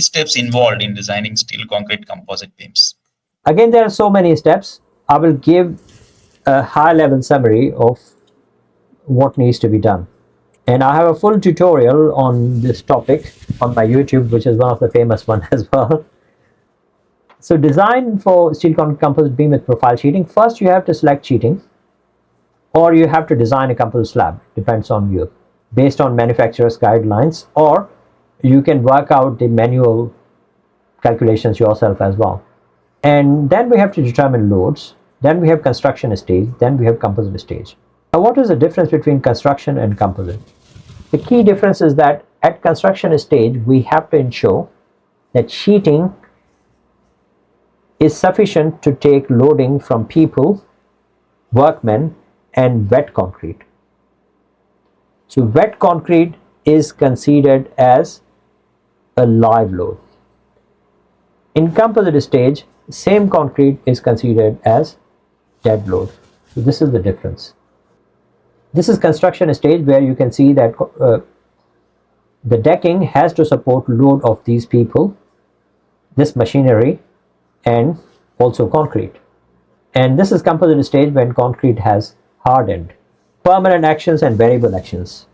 steps involved in designing steel concrete composite beams? Again, there are so many steps. I will give a high-level summary of what needs to be done. And I have a full tutorial on this topic on my YouTube, which is one of the famous ones as well. So design for steel concrete composite beam with profile sheeting. First, you have to select sheeting, or you have to design a composite slab. Depends on you, based on manufacturer's guidelines, or you can work out the manual calculations yourself as well. And then we have to determine loads. Then we have construction stage. Then we have composite stage. Now, what is the difference between construction and composite? The key difference is that at construction stage, we have to ensure that sheeting is sufficient to take loading from people, workmen, and wet concrete. So wet concrete is considered as a live load. In composite stage, same concrete is considered as dead load. So this is the difference. This is construction stage, where you can see that the decking has to support load of these people, this machinery, and also concrete. And this is composite stage, when concrete has hardened. Permanent actions and variable actions.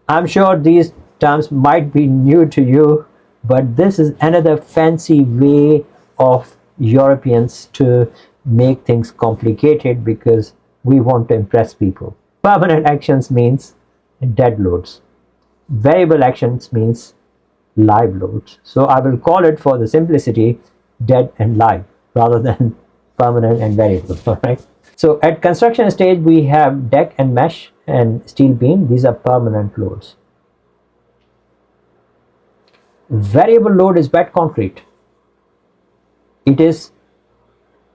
I'm sure these terms might be new to you, but this is another fancy way of Europeans to make things complicated, because we want to impress people. Permanent actions means dead loads. Variable actions means live loads. So I will call it, for the simplicity, dead and live, rather than permanent and variable. All right. So at construction stage, we have deck and mesh and steel beam. These are permanent loads. Variable load is wet concrete. It is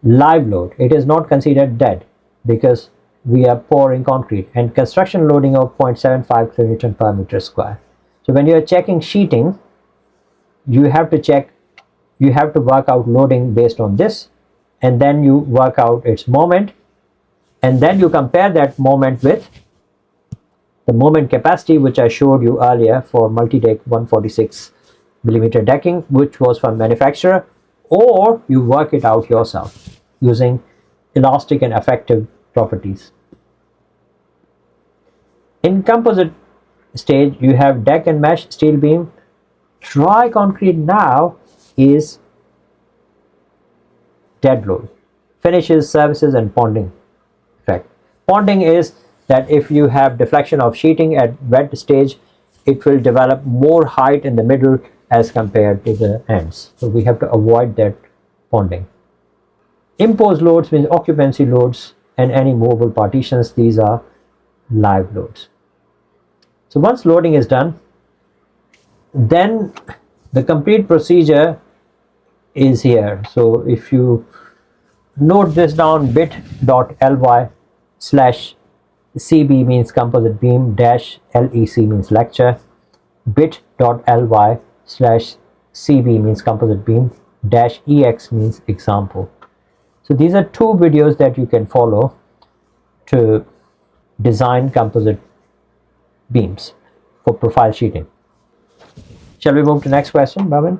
live load. It is not considered dead, because we are pouring concrete, and construction loading of 0.75 kilonewton per meter square. So when you are checking sheeting, you have to work out loading based on this, and then you work out its moment, and then you compare that moment with the moment capacity, which I showed you earlier for multi-deck 146 millimeter decking, which was from manufacturer, or you work it out yourself using elastic and effective properties. In composite stage, you have deck and mesh, steel beam. Dry concrete now is dead load. Finishes, services, and ponding effect. Ponding is that if you have deflection of sheeting at wet stage, it will develop more height in the middle as compared to the ends. So we have to avoid that ponding. Imposed loads means occupancy loads and any movable partitions. These are live loads. So once loading is done, then the complete procedure is here. So if you note this down, bit.ly/CB means composite beam, -LEC means lecture, bit.ly/CB means composite beam, -EX means example. So these are two videos that you can follow to design composite beams for profile sheeting. Shall we move to next question, Bhavin?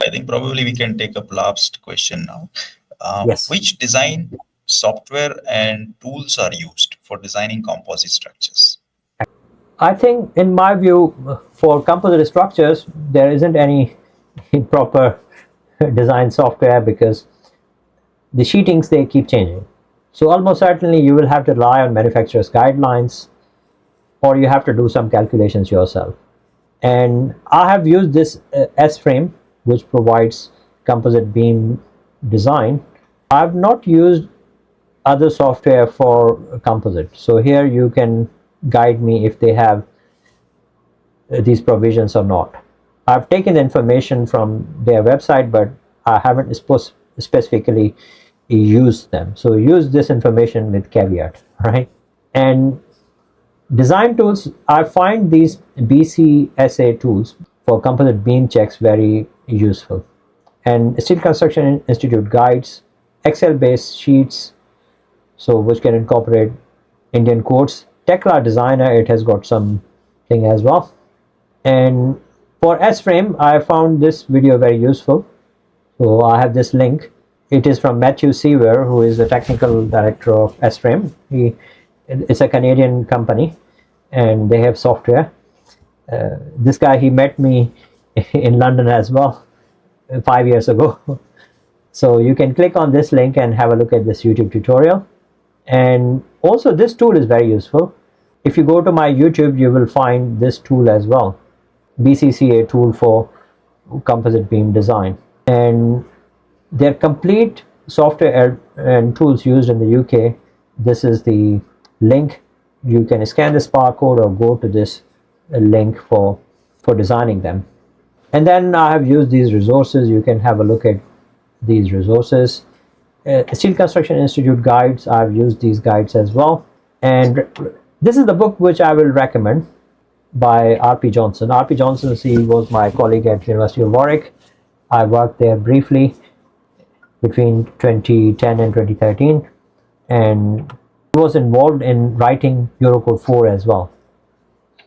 I think probably we can take up last question now. Yes. Which design software and tools are used for designing composite structures? I think, in my view, for composite structures, there isn't any proper design software, because the sheetings, they keep changing. So almost certainly you will have to rely on manufacturer's guidelines, or you have to do some calculations yourself. And I have used this S-frame, which provides composite beam design. I've not used other software for composite. So here you can guide me if they have these provisions or not. I've taken the information from their website, but I haven't specifically used them. So use this information with caveat, right? And design tools, I find these BCSA tools for composite beam checks very useful. And Steel Construction Institute guides, Excel-based sheets, so which can incorporate Indian codes. Tekla Designer, it has got something as well. And For S-frame, I found this video very useful. So I have this link. It is from Matthew Seaver, who is the technical director of S-frame. It's a Canadian company, and they have software. This guy, he met me in London as well 5 years ago. So you can click on this link and have a look at this YouTube tutorial. And also this tool is very useful. If you go to my YouTube, you will find this tool as well. BCSA tool for composite beam design. And their complete software and tools used in the UK. This is the link. You can scan this barcode or go to this link for designing them. And then I have used these resources. You can have a look at these resources. Steel Construction Institute guides, I've used these guides as well. And this is the book which I will recommend by R.P. Johnson. R.P. Johnson, he was my colleague at University of Warwick. I worked there briefly between 2010 and 2013, and he was involved in writing Eurocode 4 as well.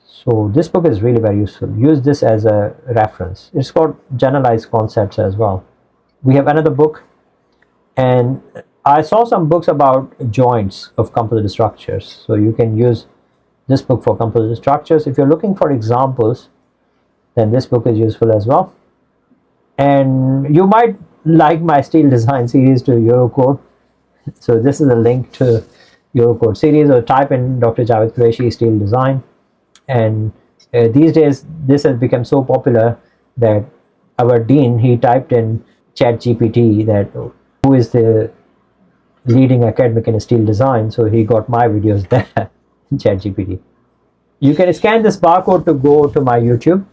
So this book is really very useful. Use this as a reference. It's got generalized concepts as well. We have another book, and I saw some books about joints of composite structures. So you can use this book for composite structures. If you're looking for examples, then this book is useful as well. And you might like my steel design series to Eurocode. So this is a link to Eurocode series, or type in Dr. Jawed Qureshi steel design. And these days, this has become so popular that our dean, he typed in ChatGPT that who is the leading academic in steel design. So he got my videos there in ChatGPT. You can scan this barcode to go to my YouTube,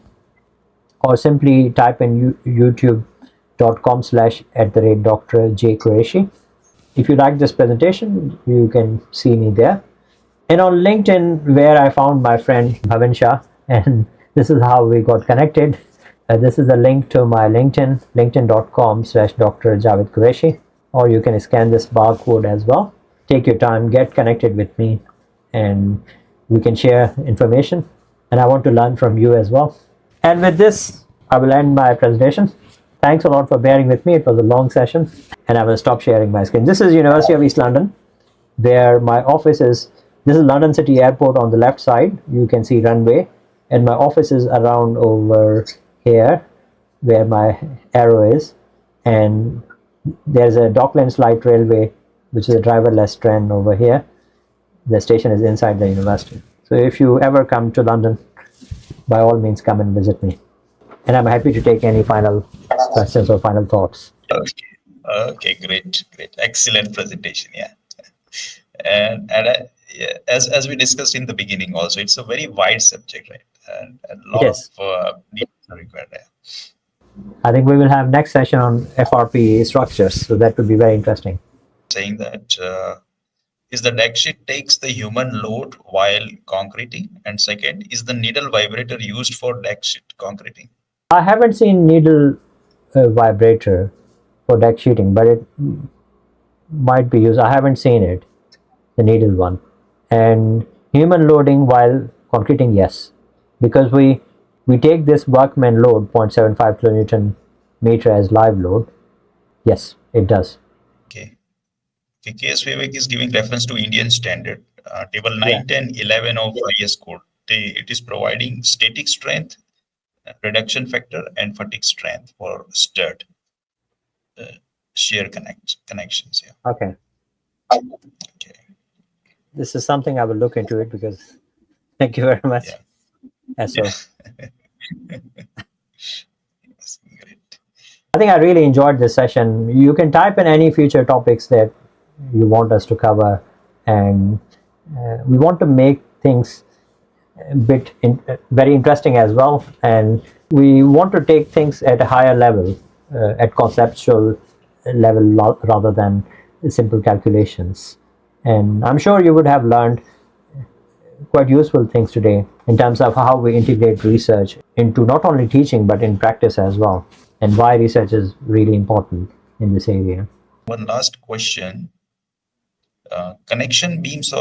or simply type in youtube.com/@Dr. J Qureshi. If you like this presentation, you can see me there. And on LinkedIn, where I found my friend Bhavin Shah, and this is how we got connected. This is a link to my LinkedIn, linkedin.com/Dr. Jawed Qureshi, or you can scan this barcode as well. Take your time, get connected with me, and we can share information. And I want to learn from you as well. And with this, I will end my presentation. Thanks a lot for bearing with me. It was a long session, and I will stop sharing my screen. This is University of East London, where my office is. This is London City Airport on the left side. You can see runway, and my office is around over here, where my arrow is. And there's a Docklands Light Railway, which is a driverless train over here. The station is inside the university. So if you ever come to London, by all means, come and visit me. And I'm happy to take any final questions or final thoughts. Okay, great. Excellent presentation, yeah. And yeah, as we discussed in the beginning also, it's a very wide subject, right? And a lot of details are required there. I think we will have next session on FRP structures, so that would be very interesting. Saying that is the deck sheet takes the human load while concreting, and second, is the needle vibrator used for deck sheet concreting? I haven't seen needle vibrator for deck sheeting, but it might be used. I haven't seen it, the needle one. And human loading while concreting, yes, because we take this workman load 0.75 kilonewton meter as live load. Yes, it does. Okay. KS Vivek is giving reference to Indian standard table 9, 10, 11 of IS code. It is providing static strength, reduction factor, and fatigue strength for stud shear connections. Yeah. Okay. Okay. This is something I will look into it, because thank you very much. Yeah. Yes, sir. Yes, great. I think I really enjoyed this session. You can type in any future topics that you want us to cover, and we want to make things a bit very interesting as well, and we want to take things at a higher level, at conceptual level, rather than simple calculations. And I'm sure you would have learned quite useful things today in terms of how we integrate research into not only teaching but in practice as well, and why research is really important in this area. One last question. Connection beams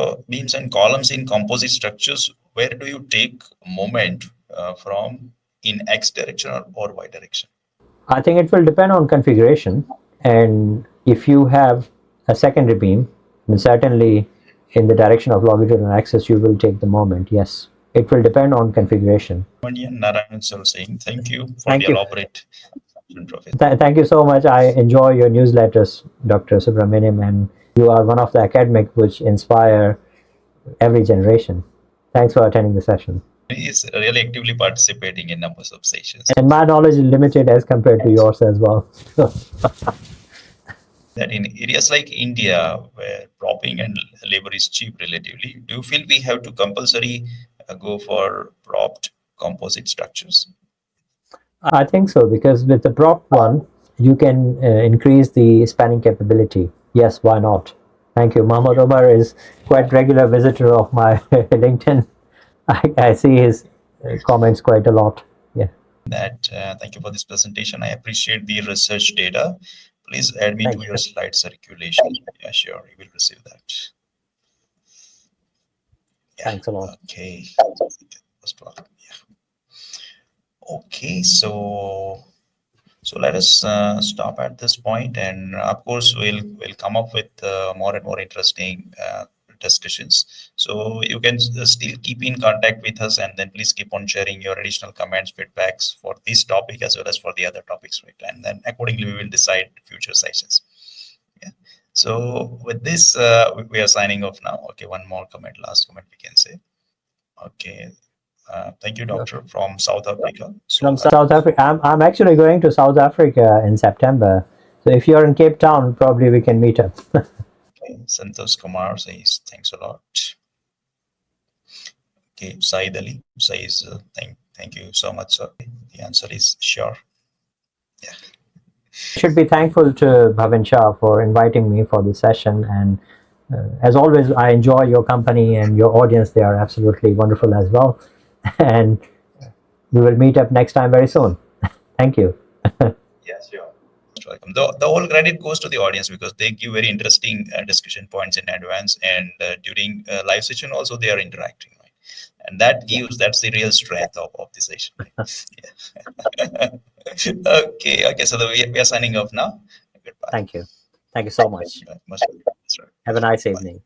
and columns in composite structures, where do you take moment from in X direction or Y direction? I think it will depend on configuration. And if you have a secondary beam, then certainly in the direction of longitudinal axis, you will take the moment. Yes, it will depend on configuration. Narayan sir saying, thank you for Thank the you. elaborate introduction, Professor. Thank you so much. I enjoy your newsletters, Dr. Subramaniam, and you are one of the academic which inspire every generation. Thanks for attending the session. He is really actively participating in numbers of sessions. And my knowledge is limited as compared to yours as well. That in areas like India, where propping and labor is cheap relatively, do you feel we have to compulsory go for propped composite structures? I think so, because with the prop one, you can increase the spanning capability. Yes, why not? Thank you. Mohammed Omar is quite regular visitor of my LinkedIn. I see his comments quite a lot. Yeah. That thank you for this presentation. I appreciate the research data. Please add me to your slide circulation. Yeah, sure, you will receive that. Yeah. Thanks a lot. Okay. Yeah. Okay, so let us stop at this point, and of course we'll come up with more and more interesting discussions. So you can still keep in contact with us, and then please keep on sharing your additional comments, feedbacks for this topic as well as for the other topics, right? And then accordingly we will decide future sessions. Yeah. So with this, we are signing off now. Okay, one more comment, last comment we can say. Okay. Thank you, Doctor, from South Africa. So, From South Africa. I'm actually going to South Africa in September. So if you're in Cape Town, probably we can meet up. okay, Santosh Kumar says, thanks a lot. Okay, Saeed Ali says, thank you so much, sir. The answer is sure. Yeah. Should be thankful to Bhavin Shah for inviting me for this session. And as always, I enjoy your company and your audience. They are absolutely wonderful as well. And we will meet up next time very soon. Thank you. Yes, sure. Welcome. The whole credit goes to the audience because they give very interesting discussion points in advance, and during live session also they are interacting, right? And that gives that's the real strength of the session. Right? Yeah. Okay. So we are signing off now. Goodbye. Thank you. Thank you so much. Much. Have a nice evening.